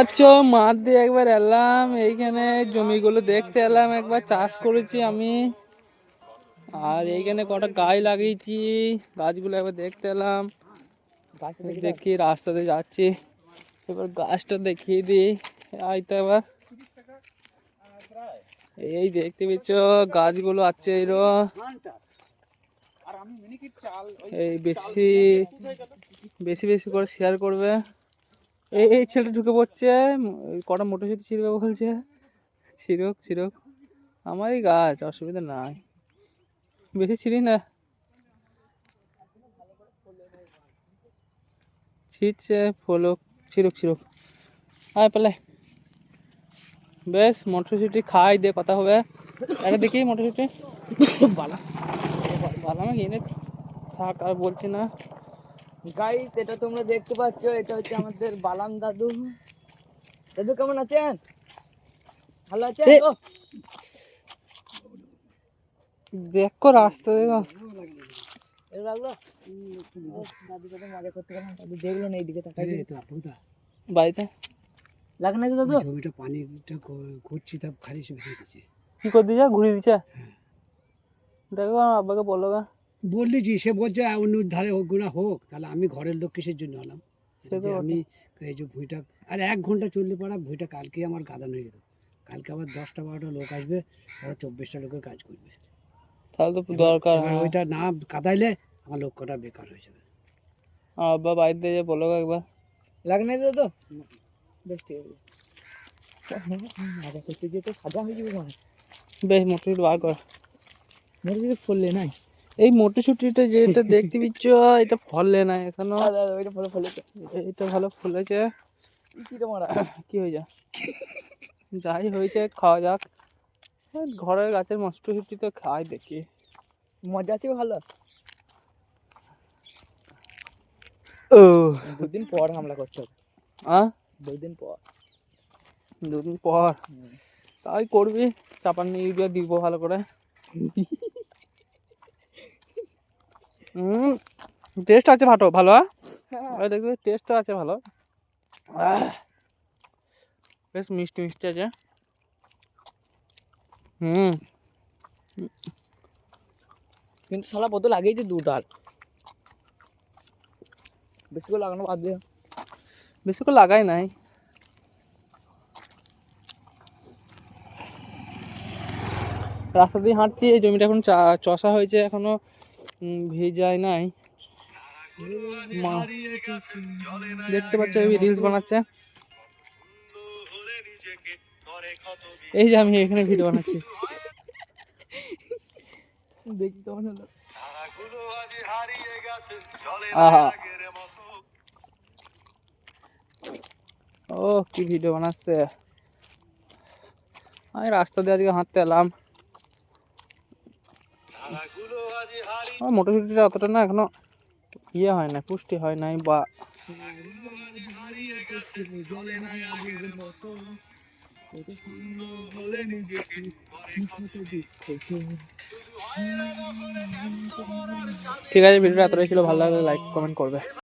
আচ্ছা, মাঠ দিয়ে একবার এলাম, এইখানে জমিগুলো দেখতে এলাম, একবার চাষ করেছি আমি। আর এইখানে কটা গাছ লাগিয়েছি, গাছগুলো একবার দেখতে এলাম। দেখি রাস্তাতে যাচ্ছি, এবার গাছটা দেখিয়ে দিই। তো এবার এই দেখতে পেয়েছ গাছগুলো আছে এরকম। এই বেশি বেশি বেশি করে শেয়ার করবে। এই ছেলেটা ঢুকে পড়ছে, কটা মোটরসাইকেল ছিড়বে বলছে। ছিড়ুক ছিড়ুক, আমারই গাছ, অসুবিধা নাই, বেশি ছিড়ি না। ছিটছে ফলুক, ছিড়ুক ছিড়ুক। আয় পেলে বেশ, মটরশুটি খাই দিয়ে কথা হবে। এটা দেখি মটরশুটি বালা বালা এনে থাক, আর বলছি না। গাইস, এটা তোমরা দেখতে পাচ্ছ, এটা হচ্ছে আমাদের বালাম দাদু। দাদু কেমন আছেন? ভালো আছেন তো? দেখো রাস্তা দেখো। লাগলো দাদু সাথে মজা করতে গেলাম, দাদু দেখলো না এইদিকে তাকাই। বাড়িতে লাগে না দাদু? জমিটা পানিটা করছি, তা খালি সে ঘুরে দিচ্ছে। কি করে দিচ্ছে? ঘুরিয়ে দিচ্ছে। দেখো আব্বাকে বলো গা। বললিছি, সে বলছে অন্য ধারে হোক গুণা হোক, তাহলে আমি ঘরের লোক কিসের জন্য হলাম? সে তো আমি এই যে ভুঁইটা আর 1 ঘন্টা চললে পারা ভুঁইটা কালকে আমার গাদা হয়ে যেত। কালকে আবার 10টা 12টা লোক আসবে, তারা 24টা লোকের কাজ করবে। তাহলে তো দরকার। ওইটা না কাদাইলে আমার লোক কটা বেকার হয়ে যাবে। আব্বা বাড়িতে যে বলো একবার। লাগে না দাদু? বেশ ঠিক আছে, মজা করতে গিয়ে তো সাজা হয়ে যাবে। মানে বেশ, মটরশুটি বার কর। মটরশুটি ফললে নাই। এই মটরশুটিটা যেটা দেখতে পাচ্ছ, এটা ফললে না এখনো। ওইটা ফলে ফলেছে, এটা ভালো ফুলেছে। মারা কি হয়ে যা, যাই হয়েছে খাওয়া যাক। ঘরের গাছের মটরশুটি তো খাই দেখি, মজা আছে ভালো। ও 2 দিন পর হামলা করছো। 2 দিন পর। 2 দিন পর তাই করবি। চাপান ইউরিয়া দিব ভালো করে। টেস্ট আছে ভালো ভালো। দেখবি টেস্টও আছে ভালো, বেশ মিষ্টি মিষ্টি আছে। কিন্তু শালা বোতল লাগিয়েছে 2 ডাল, বেশি করে লাগানো বাদ দিয়ে। বেশি করে লাগাই নাই। রাস্তা দিয়ে হাঁটছি, এই জমিটা এখন চষা হয়েছে, এখনো ভিজায় নাই। দেখতে পাচ্ছ রিলস বানাচ্ছে। এই যে আমি এখানে ভিডিও বানাচ্ছি, দেখি কেমন হলো। আহা, ও কি ভিডিও বানাচ্ছে। আমি রাস্তা দিয়ে আজকে হাঁটতে এলাম। মটরশুটিটা অতটা না এখনো ইয়ে হয় না, পুষ্টি হয় নাই বা ঠিক আছে। ভিডিওটা এতটাই ছিল, ভালো লাগলে লাইক কমেন্ট করবে।